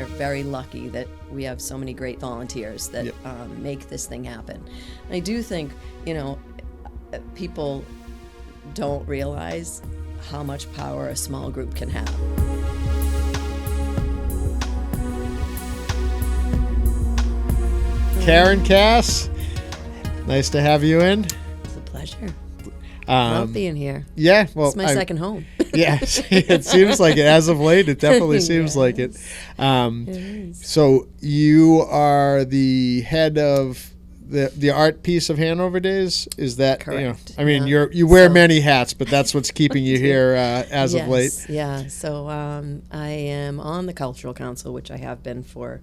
we're very lucky that we have so many great volunteers that make this thing happen. And I do think, people don't realize how much power a small group can have. Karen Cass, nice to have you in. It's a pleasure. Love being here. Yeah, well, it's my second home. Yeah, it seems like it. As of late, it definitely seems like it. So you are the head of the art piece of Hanover Days. Is that correct? You wear many hats, but that's what's keeping you here as of late. Yeah. So I am on the Cultural Council, which I have been for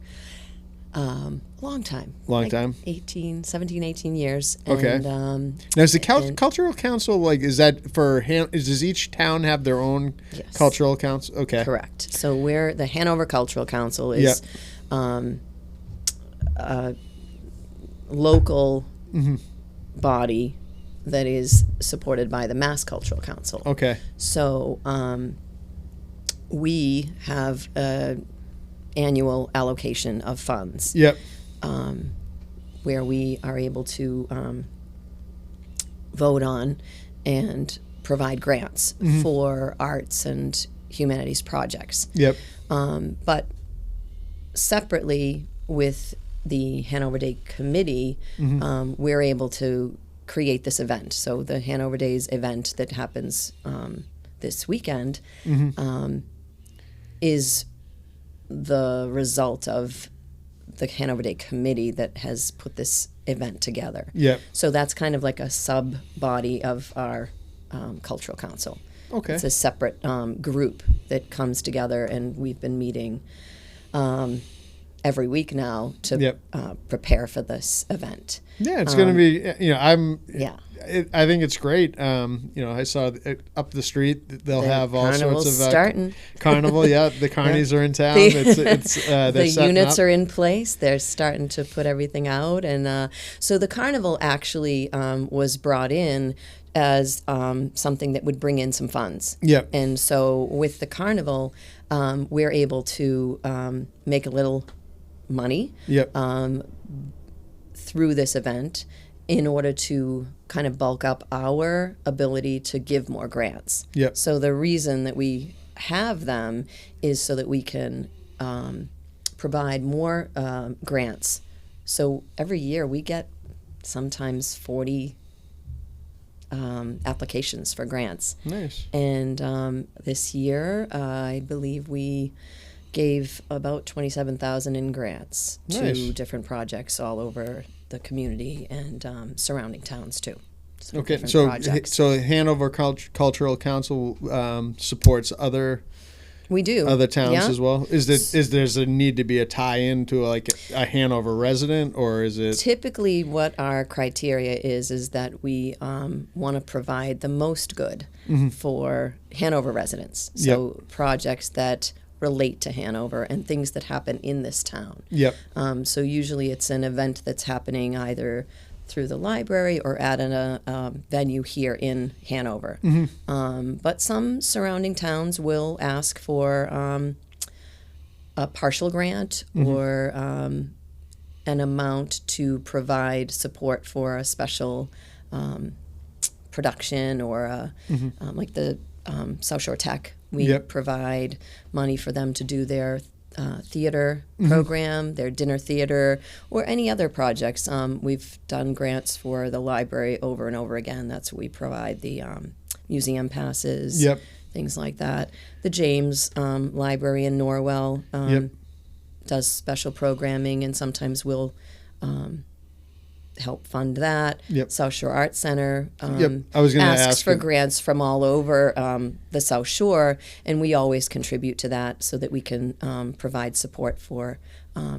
long time. 17, 18 years. Okay. And, now, is the Cultural Council, is that does each town have their own cultural council? Okay. Correct. So the Hanover Cultural Council is a local body that is supported by the Mass Cultural Council. Okay. So we have annual allocation of funds. Yep. Where we are able to vote on and provide grants for arts and humanities projects. Yep. But separately with the Hanover Day Committee, we're able to create this event. So the Hanover Days event that happens this weekend is the result of the Hanover Day Committee that has put this event together. Yeah. So that's kind of like a sub body of our Cultural Council. Okay. It's a separate group that comes together, and we've been meeting every week now to prepare for this event. Yeah, it's going to be. I think it's great. I saw up the street they'll have all sorts of starting. Carnival. Yeah, the carnies are in town. The units are in place. They're starting to put everything out, and so the carnival actually was brought in as something that would bring in some funds. Yep. And so with the carnival, we're able to make a little money. Yep. Through this event, in order to kind of bulk up our ability to give more grants. Yep. So the reason that we have them is so that we can provide more grants. So every year we get sometimes 40 applications for grants. Nice. And this year, I believe we gave about $27,000 in grants to different projects all over the community and surrounding towns too. So Hanover Cultural Council supports other towns as well. Is there's a need to be a tie-in to like a Hanover resident, or is it typically what our criteria is that we want to provide the most good for Hanover residents. So projects that relate to Hanover and things that happen in this town. Yep. So usually it's an event that's happening either through the library or at a venue here in Hanover. But some surrounding towns will ask for a partial grant or an amount to provide support for a special production or like the South Shore Tech. We provide money for them to do their theater program, their dinner theater, or any other projects. We've done grants for the library over and over again. That's what we provide the museum passes, things like that. The James Library in Norwell does special programming, and sometimes we'll help fund that. South Shore Art Center I was going to ask for grants from all over the South Shore, and we always contribute to that so that we can provide support for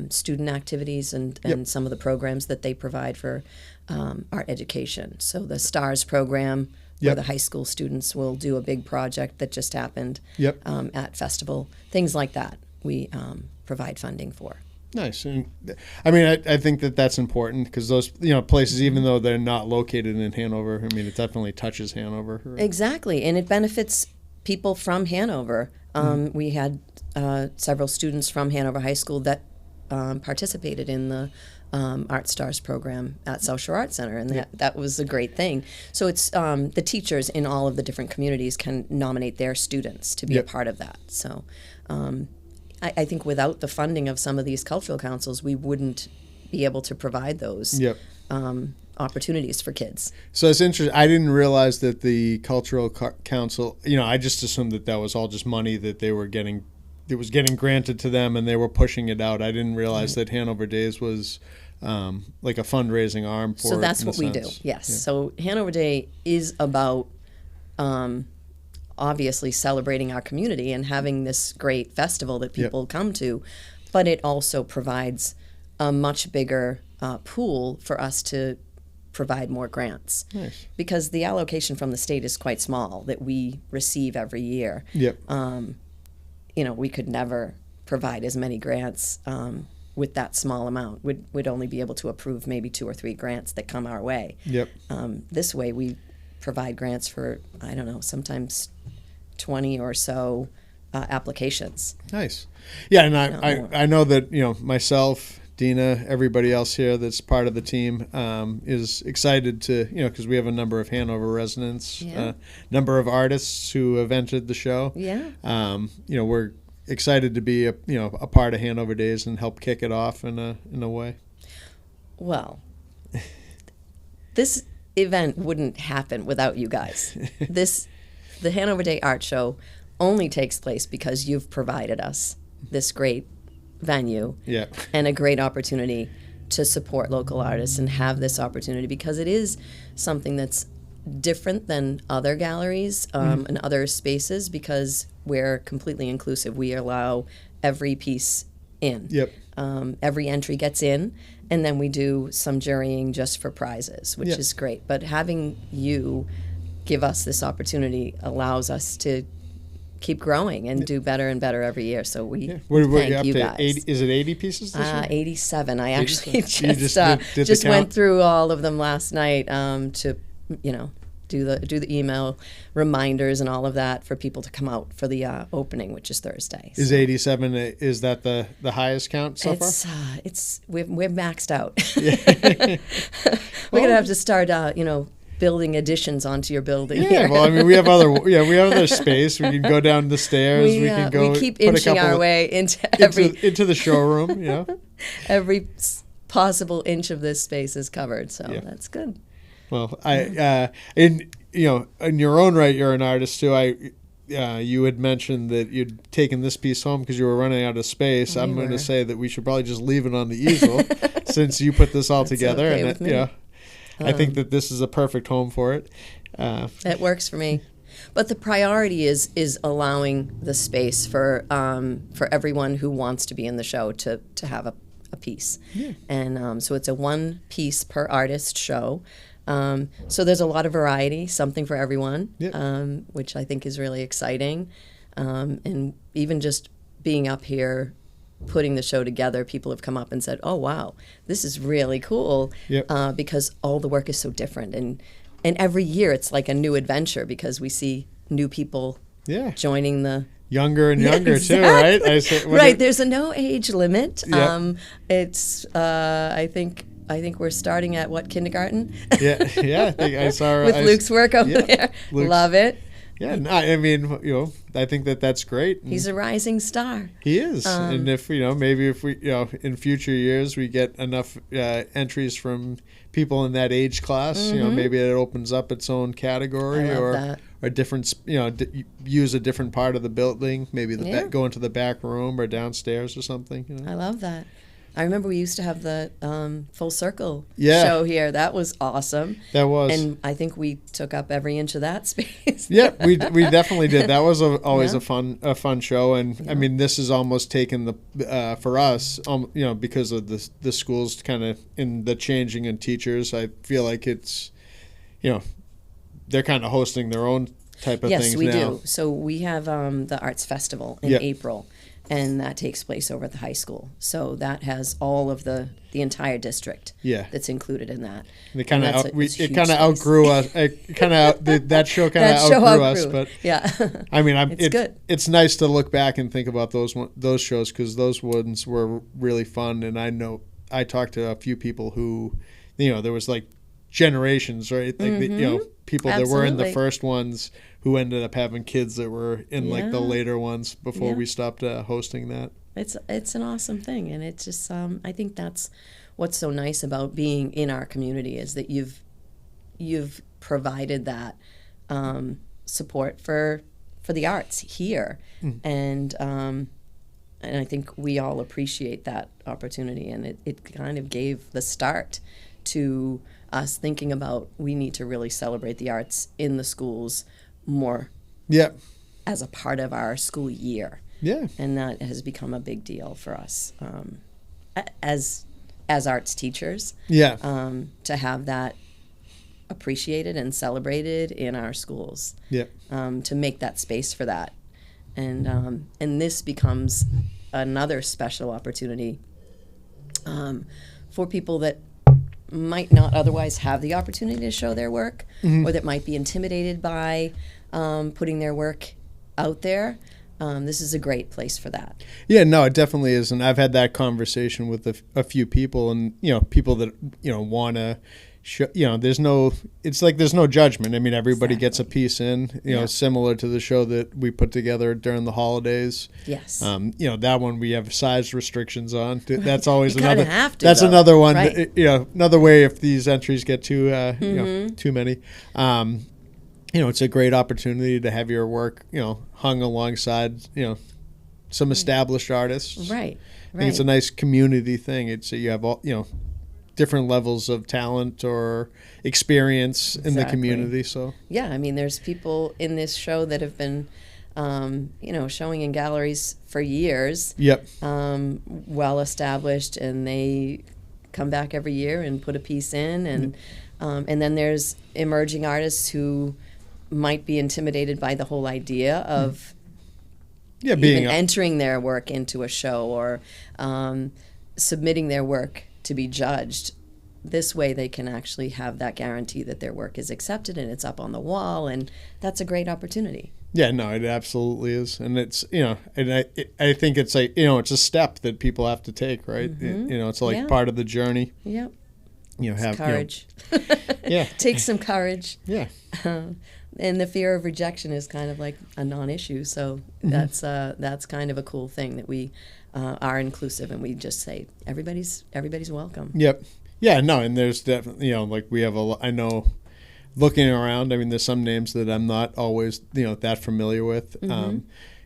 student activities and some of the programs that they provide for art education. So the STARS program, where the high school students will do a big project that just happened at festival, things like that we provide funding for. Nice. And I mean, I think that's important because those places, even though they're not located in Hanover, I mean, it definitely touches Hanover. Right? Exactly, and it benefits people from Hanover. We had several students from Hanover High School that participated in the Art Stars program at South Shore Art Center, and that was a great thing. So it's the teachers in all of the different communities can nominate their students to be a part of that. So I think without the funding of some of these cultural councils, we wouldn't be able to provide those opportunities for kids. So it's interesting. I didn't realize that the cultural council, I just assumed that was all just money that they were getting. It was getting granted to them, and they were pushing it out. I didn't realize that Hanover Days was like a fundraising arm for it. So that's what we do, yes. Yeah. So Hanover Day is about obviously celebrating our community and having this great festival that people come to, but it also provides a much bigger pool for us to provide more grants. Nice. Because the allocation from the state is quite small that we receive every year. Yep. We could never provide as many grants with that small amount. We'd only be able to approve maybe 2 or 3 grants that come our way. Yep. This way we provide grants for, I don't know, sometimes 20 or so applications. Nice. Yeah, and I know that, myself, Dina, everybody else here that's part of the team is excited to, because we have a number of Hanover residents, number of artists who have entered the show. Yeah. We're excited to be a part of Hanover Days and help kick it off in a way. Well, this event wouldn't happen without you guys. The Hanover Day Art Show only takes place because you've provided us this great venue and a great opportunity to support local artists and have this opportunity, because it is something that's different than other galleries and other spaces, because we're completely inclusive. We allow every piece in. Every entry gets in, and then we do some jurying just for prizes, which is great. But having you give us this opportunity allows us to keep growing and do better and better every year. So we thank you guys. 80, is it 80 pieces this year? 87. I actually just went through all of them last night to do the email reminders and all of that for people to come out for the opening, which is Thursday. Is 87? Is that the highest count so far? We're maxed out. We're gonna have to start building additions onto your building. Yeah, well, I mean, we have other space. We can go down the stairs. We keep inching our way into the showroom. Yeah, every possible inch of this space is covered, so that's good. Well, in your own right, you're an artist too. You had mentioned that you'd taken this piece home because you were running out of space. I'm going to say that we should probably just leave it on the easel since you put this all together. Okay with me. I think that this is a perfect home for it. It works for me. But the priority is allowing the space for everyone who wants to be in the show to have a piece. Yeah. And so it's a 1 piece per artist show. So there's a lot of variety, something for everyone, which I think is really exciting. And even just being up here, putting the show together, people have come up and said, oh, wow, this is really cool, because all the work is so different. And every year it's like a new adventure because we see new people joining the... Younger and younger, exactly. Too, right? There's no age limit. It's, I think we're starting at kindergarten? I think I saw... With Luke's work over there. Love it. Yeah, I mean, I think that's great. He's a rising star. He is, and if maybe if we, in future years we get enough entries from people in that age class, maybe it opens up its own category or different, use a different part of the building, maybe go into the back room or downstairs or something. I love that. I remember we used to have the Full Circle show here. That was awesome. That was. And I think we took up every inch of that space. Yeah, we definitely did. That was always a fun show. And I mean, this is almost taken the for us, because of the schools kind of in the changing in teachers. I feel like it's, they're kind of hosting their own type of things now. Yes, we do. So we have the Arts Festival in April. and that takes place over at the high school. So that has all of the entire district that's included in that. And it kind of outgrew us. That show kind of outgrew us, but I mean, it's good. It's nice to look back and think about those shows, because those ones were really fun. And I know I talked to a few people who, there was like generations, right? Like people that were in the first ones who ended up having kids that were in like the later ones before we stopped hosting that. It's an awesome thing, and it's just I think that's what's so nice about being in our community, is that you've provided that support for the arts here, and I think we all appreciate that opportunity, and it kind of gave the start to us thinking about, we need to really celebrate the arts in the schools more as a part of our school year. Yeah. And that has become a big deal for us as arts teachers. Yeah. To have that appreciated and celebrated in our schools. Yeah. To make that space for that. And this becomes another special opportunity for people that might not otherwise have the opportunity to show their work, or that might be intimidated by putting their work out there. This is a great place for that. Yeah, no, it definitely is. And I've had that conversation with a few people, and, people that, want to show, there's no judgment. I mean, everybody gets a piece in, similar to the show that we put together during the holidays. Yes. That one we have size restrictions on. That's always another, another one, right. Another way if these entries get too many. It's a great opportunity to have your work, hung alongside, some established artists. Right. I think it's a nice community thing. It's you have all, different levels of talent or experience in the community. So yeah, I mean, there's people in this show that have been, showing in galleries for years. Yep. Well established, and they come back every year and put a piece in, and then there's emerging artists who might be intimidated by the whole idea of even entering their work into a show, or submitting their work to be judged. This way they can actually have that guarantee that their work is accepted and it's up on the wall, and that's a great opportunity. Yeah, no, it absolutely is. And it's, and I think it's like, it's a step that people have to take, right? It's like part of the journey. Yep. Have courage. Take some courage. Yeah. And the fear of rejection is kind of like a non-issue. So that's kind of a cool thing, that we are inclusive, and we just say everybody's welcome. Yep. Yeah. No. And there's definitely like we have I know, looking around, I mean, there's some names that I'm not always that familiar with,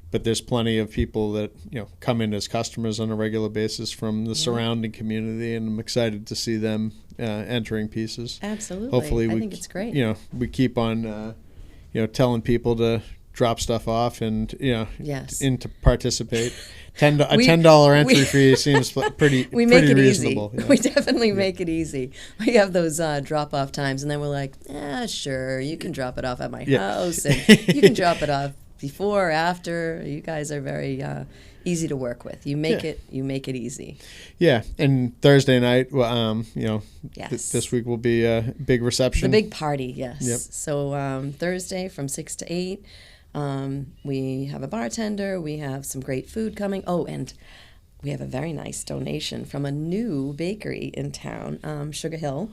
but there's plenty of people that come in as customers on a regular basis from the surrounding community, and I'm excited to see them entering pieces. Absolutely. Hopefully, I think it's great. We keep on telling people to drop stuff off and and to participate. $10 entry fee seems pretty reasonable. Easy. Yeah. We definitely make it easy. We have those drop off times, and then we're like, sure, you can drop it off at my house, and you can drop it off before or after. You guys are very easy to work with. You make it easy. Yeah, and Thursday night, this week will be a big reception. The big party, yes. Yep. So Thursday from 6 to 8. We have a bartender. We have some great food coming. Oh, and we have a very nice donation from a new bakery in town. Sugar Hill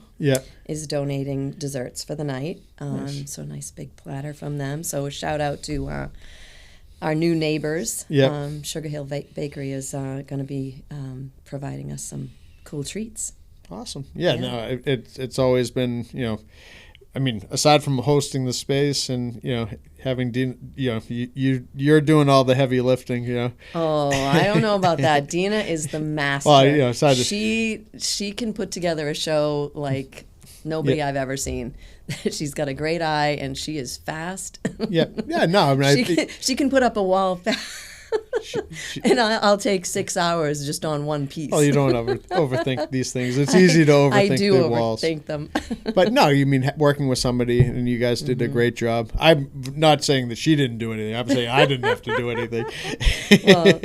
is donating desserts for the night. Nice. So a nice big platter from them. So a shout out to our new neighbors. Yep. Sugar Hill Bakery is going to be providing us some cool treats. Awesome. Yeah. No, it's always been, I mean, aside from hosting the space and having Dina, you're doing all the heavy lifting. Oh, I don't know about that. Dina is the master. Well, she can put together a show like nobody I've ever seen. She's got a great eye, and she is fast. Yeah. No, I mean, she can put up a wall fast. And I'll take 6 hours just on one piece. Oh, you don't overthink these things. It's easy to overthink I do the walls. overthink them. But no, you mean working with somebody, and you guys did a great job. I'm not saying that she didn't do anything. I'm saying I didn't have to do anything. Well,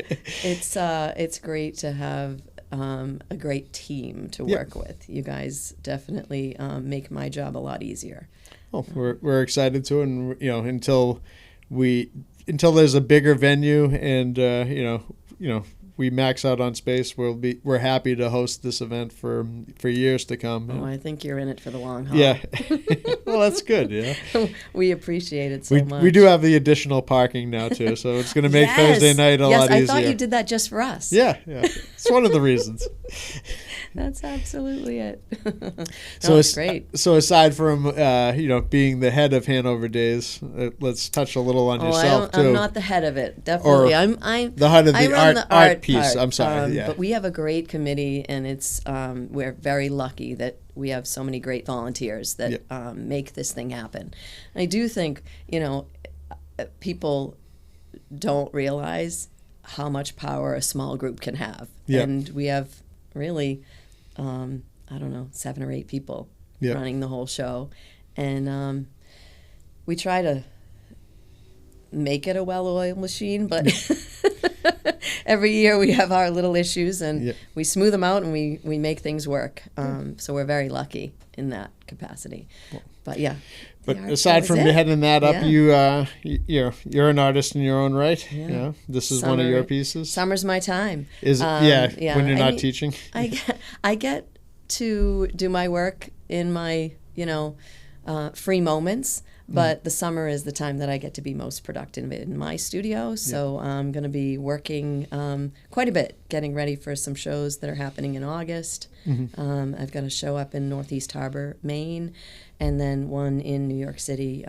it's great to have a great team to work with. You guys definitely make my job a lot easier. Well, we're excited to, and until there's a bigger venue and we max out on space, we're happy to host this event for years to come. Oh, I think you're in it for the long haul. Yeah. Well, that's good. Yeah. We appreciate it so much. We do have the additional parking now too, so it's going to make Thursday night a lot easier. Yes, I thought you did that just for us. Yeah. It's one of the reasons. That's absolutely it. So it's great. So aside from being the head of Hanover Days, let's touch a little on yourself too. I'm not the head of it. Definitely, I'm the head of the art piece. I'm sorry. But we have a great committee, and it's we're very lucky that we have so many great volunteers that make this thing happen. And I do think people don't realize how much power a small group can have, and we have really. 7 or 8 people running the whole show. And we try to make it a well-oiled machine, but every year we have our little issues, and we smooth them out, and we make things work. So we're very lucky in that capacity. But But aside from heading that up, you're an artist in your own right. Yeah. This is one of your pieces. Summer's my time. Is when you're not teaching. I get to do my work in my free moments, but the summer is the time that I get to be most productive in my studio. So I'm going to be working quite a bit, getting ready for some shows that are happening in August. I've got a show up in Northeast Harbor, Maine, and then one in New York City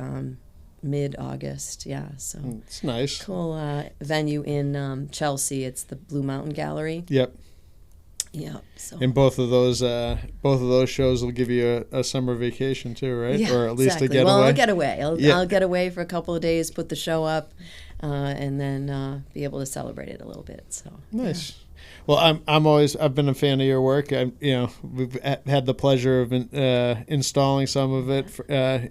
mid-August. So it's nice. Cool venue in Chelsea. It's the Blue Mountain Gallery. Yep. Yeah. So. And both of those shows will give you a summer vacation too, right? Yeah, or at least exactly. a getaway. Well, I'll get away. I'll get away for a couple of days, put the show up, and then be able to celebrate it a little bit. So nice. Yeah. Well, I've been a fan of your work. We've had the pleasure of installing some of it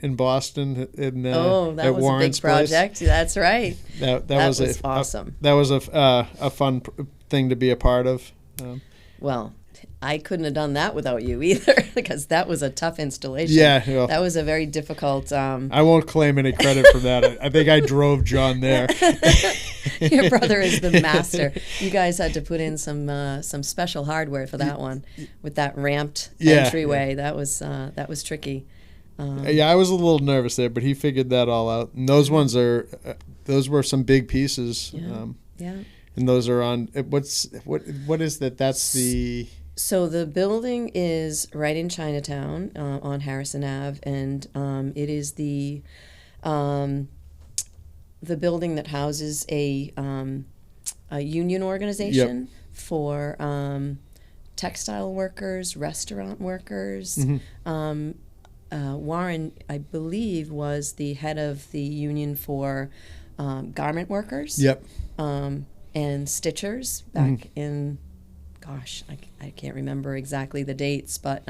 in Boston. That was Warren's a big project. Place. That's right. That was awesome. That was a fun thing to be a part of. Well, I couldn't have done that without you either, because that was a tough installation. Yeah. Well, that was a very difficult... I won't claim any credit for that. I think I drove John there. Your brother is the master. You guys had to put in some special hardware for that one, with that ramped entryway. Yeah. That was tricky. I was a little nervous there, but he figured that all out. And those were some big pieces. Yeah. And those are on what is that? That's the... So the building is right in Chinatown on Harrison Ave, and it is the building that houses a union organization for textile workers, restaurant workers. Warren, I believe, was the head of the union for garment workers. Yep. And stitchers back in, I can't remember exactly the dates, but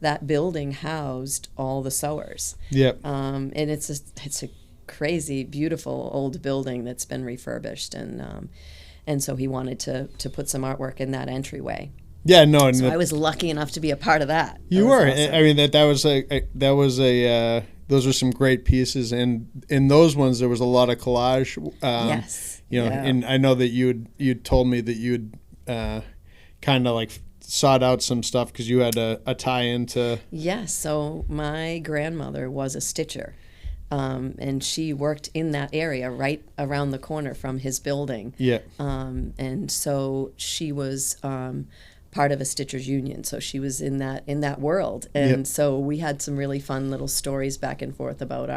that building housed all the sewers. Yep. And it's a crazy, beautiful old building that's been refurbished, and so he wanted to put some artwork in that entryway. Yeah, no. So I was lucky enough to be a part of that. You were. Awesome. I mean, that was those were some great pieces, and in those ones there was a lot of collage. Yes. And I know that you'd told me that you'd kind of like sought out some stuff because you had a tie-in to... Yes, so my grandmother was a stitcher, and she worked in that area right around the corner from his building. Yeah. And so she was part of a stitchers union, so she was in that world. And so we had some really fun little stories back and forth about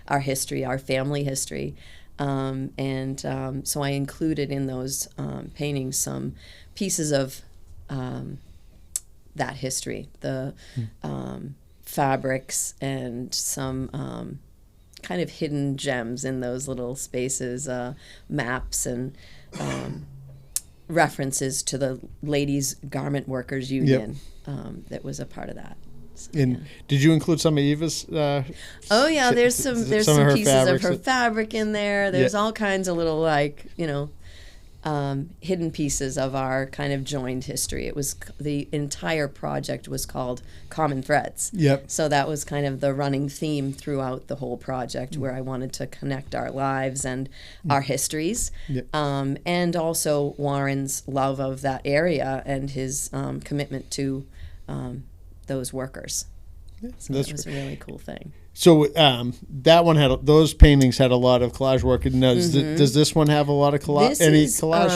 our history, our family history. So I included in those paintings some pieces of that history, the fabrics, and some kind of hidden gems in those little spaces, maps, and references to the Ladies Garment Workers Union that was a part of that. So, and did you include some of Eva's? Oh yeah, there's some pieces of her fabric in there. There's all kinds of little hidden pieces of our kind of joined history. It was the entire project was called Common Threads. Yep. So that was kind of the running theme throughout the whole project, where I wanted to connect our lives and our histories, and also Warren's love of that area and his commitment to those workers. So that was a really cool thing. So that one those paintings had a lot of collage work. And does this one have a lot of collage,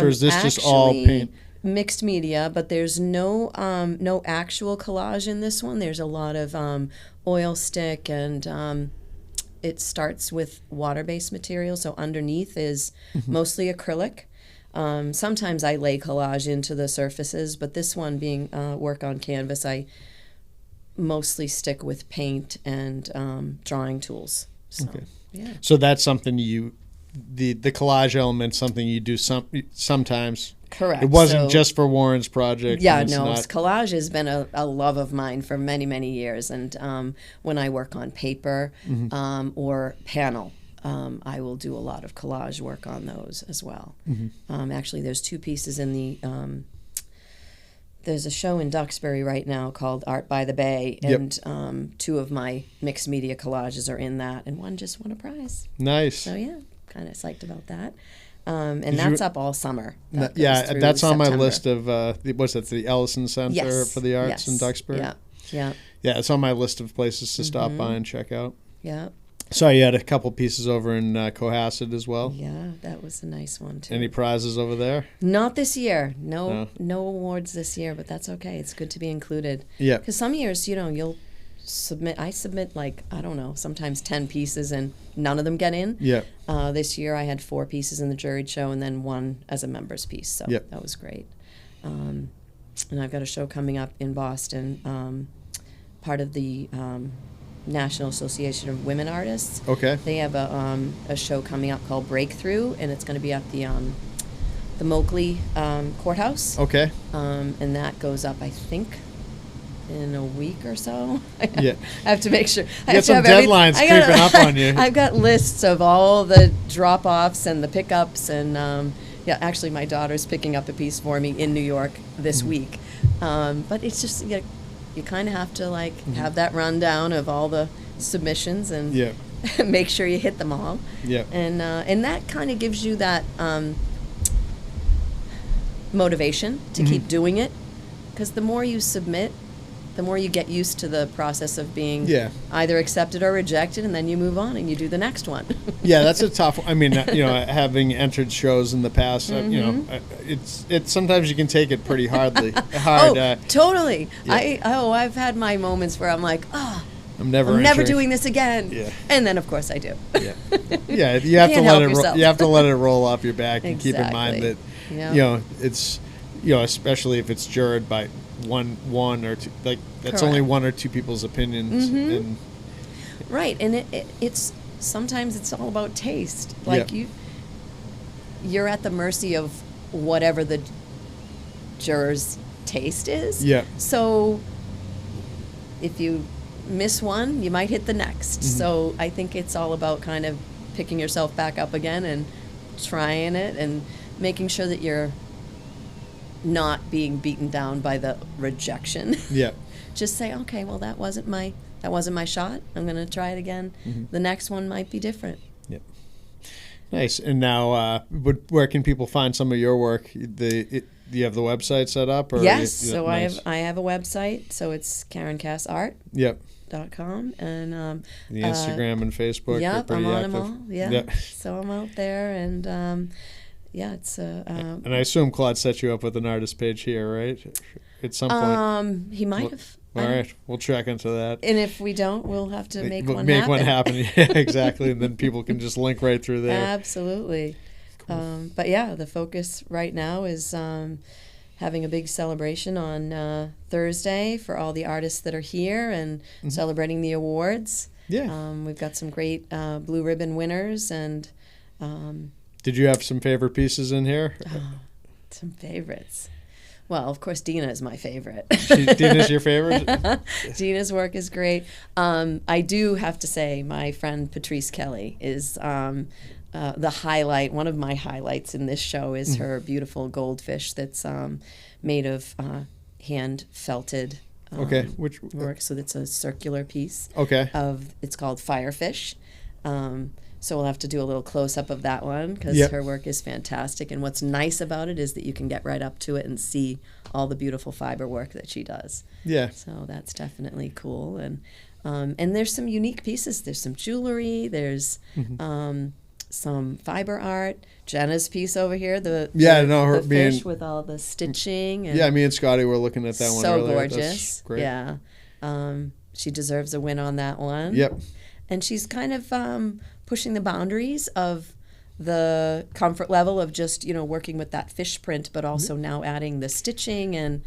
or is this just all paint? Mixed media, but there's no actual collage in this one. There's a lot of oil stick, and it starts with water-based material. So underneath is mostly acrylic. Sometimes I lay collage into the surfaces, but this one being work on canvas, I mostly stick with paint and drawing tools. So, So that's something the collage element, something you do sometimes. Correct. It wasn't just for Warren's project. Yeah, no, collage has been a love of mine for many, many years. And when I work on paper or panel, I will do a lot of collage work on those as well. Actually, there's two pieces in the there's a show in Duxbury right now called Art by the Bay, and two of my mixed media collages are in that, and one just won a prize. Nice. So yeah, kind of psyched about that. And that's up all summer. That's on my list of the Ellison Center for the Arts in Duxbury. Yeah, it's on my list of places to stop by and check out. Yeah. So you had a couple pieces over in Cohasset as well. Yeah, that was a nice one too. Any prizes over there? Not this year. No awards this year, but that's okay. It's good to be included. Yeah. Because some years, you'll submit. I submit sometimes 10 pieces, and none of them get in. Yeah. This year I had 4 pieces in the juried show, and then 1 as a members piece. So that was great. And I've got a show coming up in Boston. Part of the National Association of Women Artists. Okay. They have a show coming up called Breakthrough, and it's going to be at the Moakley Courthouse. Okay. And that goes up, I think, in a week or so. Yeah. I have to make sure. You got some deadlines creeping up on you. I've got lists of all the drop-offs and the pickups, and actually my daughter's picking up a piece for me in New York this week. But it's just you kind of have to have that rundown of all the submissions and make sure you hit them all. Yeah. And that kind of gives you that motivation to keep doing it, because the more you submit, the more you get used to the process of being either accepted or rejected, and then you move on and you do the next one. Yeah, that's a tough one. I mean, having entered shows in the past, it's sometimes you can take it pretty hard. Totally. Yeah. I've had my moments where I'm like, I'm never doing this again. Yeah. And then of course I do. Yeah, you have to let it. You have to let it roll off your back and keep in mind that it's especially if it's juried by one or two, that's Correct. only one or two people's opinions. And right, and it's sometimes it's all about taste. You're at the mercy of whatever the juror's taste is. Yeah. So if you miss one, you might hit the next. So I think it's all about kind of picking yourself back up again and trying it and making sure that you're not being beaten down by the rejection. Yeah. Just say, okay, well that wasn't my shot. I'm going to try it again. The next one might be different. Yep. Nice. And now, where can people find some of your work? Do you have the website set up? Or yes. So nice. I have a website. So it's KarenCassArt. Yep. .com and the Instagram and Facebook. Yep, I'm on them all. Yeah. Yep. So I'm out there and. It's and I assume Claude set you up with an artist page here, right? At some point. He might have. All right, we'll check into that. And if we don't, we'll have to make one happen. Yeah, exactly, and then people can just link right through there. Absolutely. Cool. But yeah, the focus right now is having a big celebration on Thursday for all the artists that are here and celebrating the awards. Yeah. We've got some great blue ribbon winners and. Did you have some favorite pieces in here? Oh, some favorites. Well, of course, Dina is my favorite. Dina's your favorite? Dina's work is great. I do have to say my friend Patrice Kelly is the highlight. One of my highlights in this show is her beautiful goldfish that's made of hand felted which work. So it's a circular piece. Okay. It's called Firefish. So we'll have to do a little close-up of that one because her work is fantastic. And what's nice about it is that you can get right up to it and see all the beautiful fiber work that she does. Yeah. So that's definitely cool. And there's some unique pieces. There's some jewelry. There's some fiber art. Jenna's piece over here, the fish with all the stitching. And me and Scotty were looking at that one earlier. So gorgeous. That's great. Yeah. She deserves a win on that one. Yep. And she's kind of pushing the boundaries of the comfort level of just, working with that fish print, but also now adding the stitching and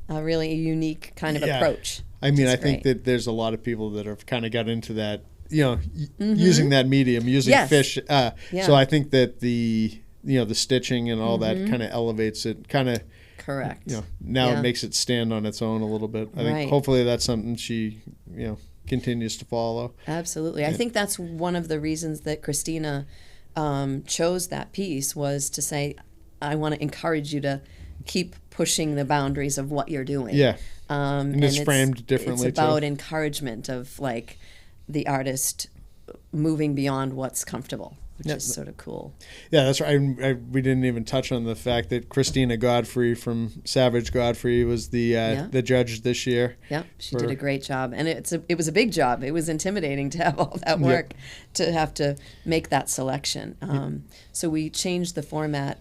really a unique kind of approach. I mean, I think that there's a lot of people that have kind of got into that, using that medium, using fish. So I think that the stitching and all that kind of elevates it, kind of. Correct. Now it makes it stand on its own a little bit. I think hopefully that's something she, continues to follow. Absolutely. I think that's one of the reasons that Christina chose that piece was to say, I want to encourage you to keep pushing the boundaries of what you're doing. Yeah. And it's framed differently. It's about encouragement of like the artist moving beyond what's comfortable, which is sort of cool. Yeah, that's right. We didn't even touch on the fact that Christina Godfrey from Savage Godfrey was the judge this year. Yeah, she did a great job, and it was a big job. It was intimidating to have all that work to have to make that selection. So we changed the format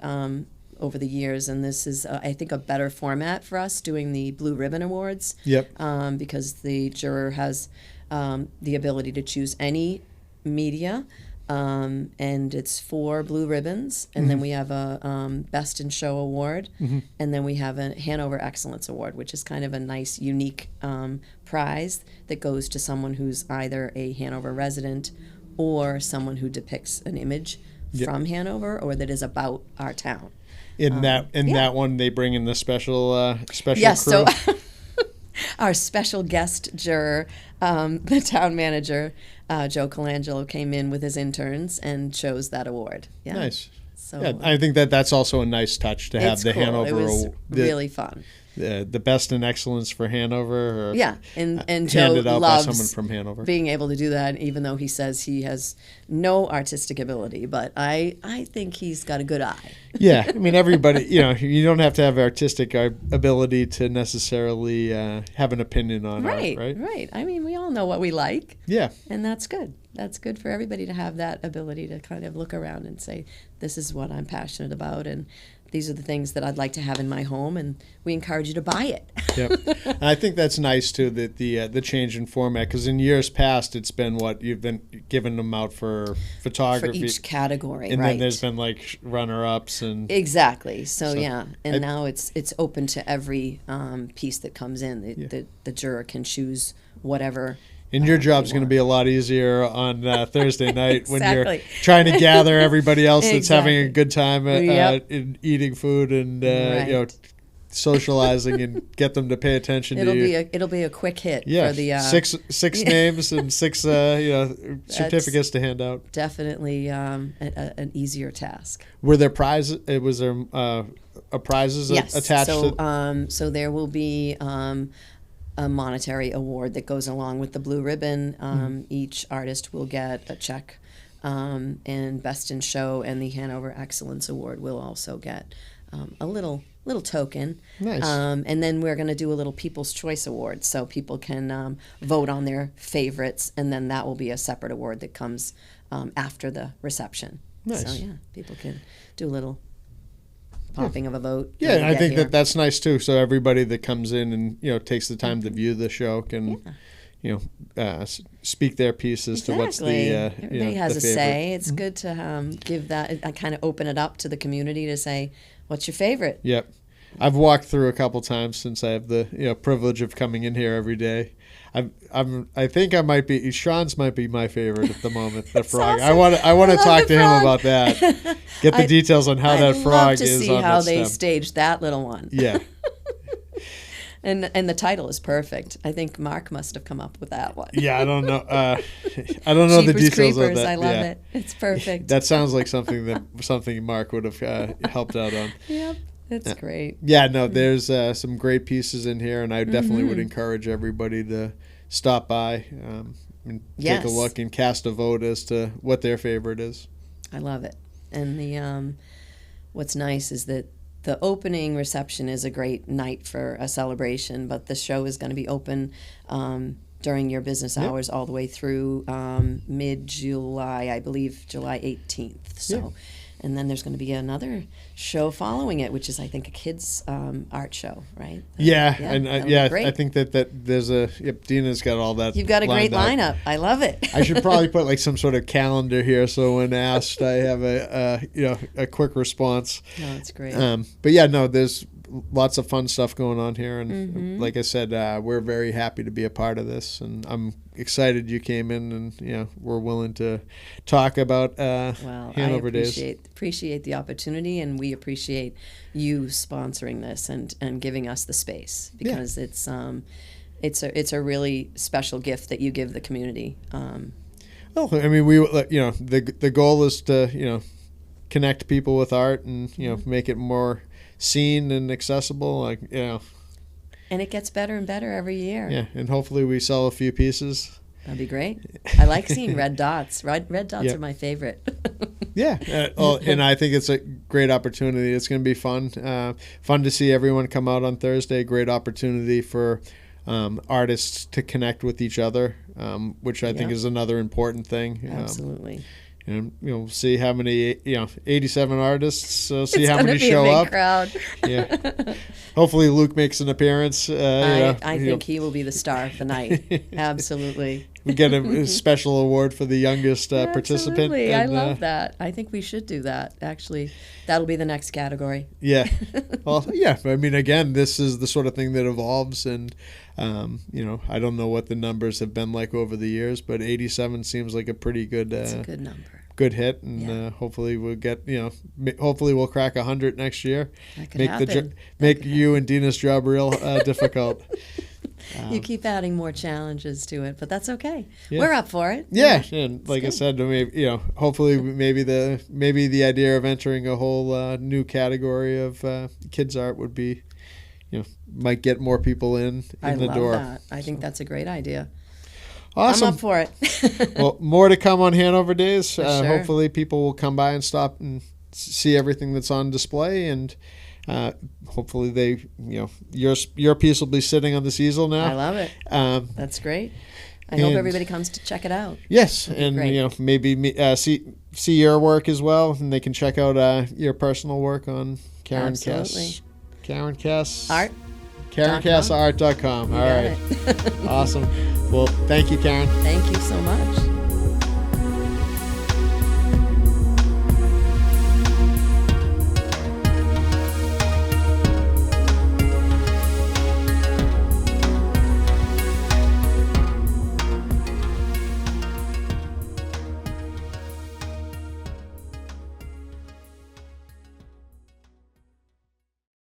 over the years, and this is I think a better format for us doing the Blue Ribbon Awards. Yep. Because the juror has the ability to choose any media. And it's 4 blue ribbons, and then we have a Best in Show award, and then we have a Hanover Excellence Award, which is kind of a nice, unique prize that goes to someone who's either a Hanover resident or someone who depicts an image from Hanover or that is about our town. In that one, they bring in the special crew. So our special guest juror, the town manager, Joe Colangelo, came in with his interns and chose that award. Yeah. Nice. So I think that's also a nice touch to have the cool. Hanover. It was really fun. The best in excellence for Hanover. And Joe handed out loves by someone from Hanover. Being able to do that, even though he says he has no artistic ability. But I think he's got a good eye. Yeah, I mean, everybody, you don't have to have artistic ability to necessarily have an opinion on art, right? Right. I mean, we all know what we like. Yeah. And that's good. That's good for everybody to have that ability to kind of look around and say, this is what I'm passionate about, and these are the things that I'd like to have in my home, and we encourage you to buy it. Yep. And I think that's nice, too, that the change in format, because in years past, it's been you've been giving them out for photography. For each category, and then there's been like runner-ups. And exactly. So yeah, and now it's open to every piece that comes in. The juror can choose whatever. And your job's going to be a lot easier on Thursday night when you're trying to gather everybody else that's having a good time in eating food and socializing and get them to pay attention to you. It'll be a quick hit for the six names and 6 certificates to hand out. Definitely an easier task. Were there prizes? Was there prizes attached? So there will be. A monetary award that goes along with the blue ribbon. Each artist will get a check, and Best in Show and the Hanover Excellence Award will also get a little token. Nice. And then we're going to do a little People's Choice Award, so people can vote on their favorites, and then that will be a separate award that comes after the reception. Nice. So yeah, people can do a little popping of a vote. Yeah, and I think that's nice too. So everybody that comes in and takes the time to view the show can, speak their piece as to what's the everybody has a say. It's good to give that. I kind of open it up to the community to say, what's your favorite? Yep. I've walked through a couple times since I have the privilege of coming in here every day. I think I might be Sean's might be my favorite at the moment. The frog. Awesome. I want to talk to him about that. Get the details on how that frog is on the stem. I'd love to see how they staged that little one. Yeah. And the title is perfect. I think Mark must have come up with that one. Yeah, I don't know. I don't know the details Creepers, of that. I love it. It's perfect. That sounds like something Mark would have helped out on. Yep. It's great. Yeah, no, there's some great pieces in here, and I definitely would encourage everybody to stop by and take a look and cast a vote as to what their favorite is. I love it. And the what's nice is that the opening reception is a great night for a celebration, but the show is going to be open during your business hours all the way through mid-July, I believe, July 18th. So. And then there's going to be another show following it, which is, I think, a kids' art show, right? I think that there's Dina's got all that. You've got a great lineup. I love it. I should probably put like some sort of calendar here, so when asked, I have a quick response. No, that's great. But yeah, no, there's lots of fun stuff going on here, and like I said, we're very happy to be a part of this, and I'm excited you came in, and we're willing to talk about Hanover Days. Appreciate the opportunity, and we appreciate you sponsoring this and giving us the space, because it's a really special gift that you give the community. Well, I mean, the goal is to connect people with art and make it more seen and accessible, and it gets better and better every year. Yeah, and hopefully we sell a few pieces. That'd be great. I like seeing red dots. Red dots are my favorite. Yeah, and I think it's a great opportunity. It's going to be fun. Fun to see everyone come out on Thursday. Great opportunity for artists to connect with each other, which I think is another important thing. Absolutely. And see how many 87 artists. See how many show up. Crowd. Yeah. Hopefully Luke makes an appearance. I think he will be the star of the night. Absolutely. We get a special award for the youngest participant. Absolutely. I love that. I think we should do that. Actually, that'll be the next category. Yeah. Well, yeah. I mean, again, this is the sort of thing that evolves, and I don't know what the numbers have been like over the years, but 87 seems like a pretty good. It's a good number. Good hit, and hopefully we'll get hopefully we'll crack 100 next year. That could happen. Make you and Dina's job real difficult. You keep adding more challenges to it, but that's okay. Yeah. We're up for it. Yeah, and like I said, maybe hopefully maybe the idea of entering a whole new category of kids art would be, might get more people in the door. I love that. I think that's a great idea. Awesome. I'm up for it. Well, more to come on Hanover Days. Sure. Hopefully people will come by and stop and see everything that's on display, and hopefully they, your piece will be sitting on this easel now. I love it. That's great. I hope everybody comes to check it out. Yes, and maybe see your work as well, and they can check out your personal work on Karen Cass Art. KarenCassArt.com. All right. Awesome. Well, thank you, Karen. Thank you so much.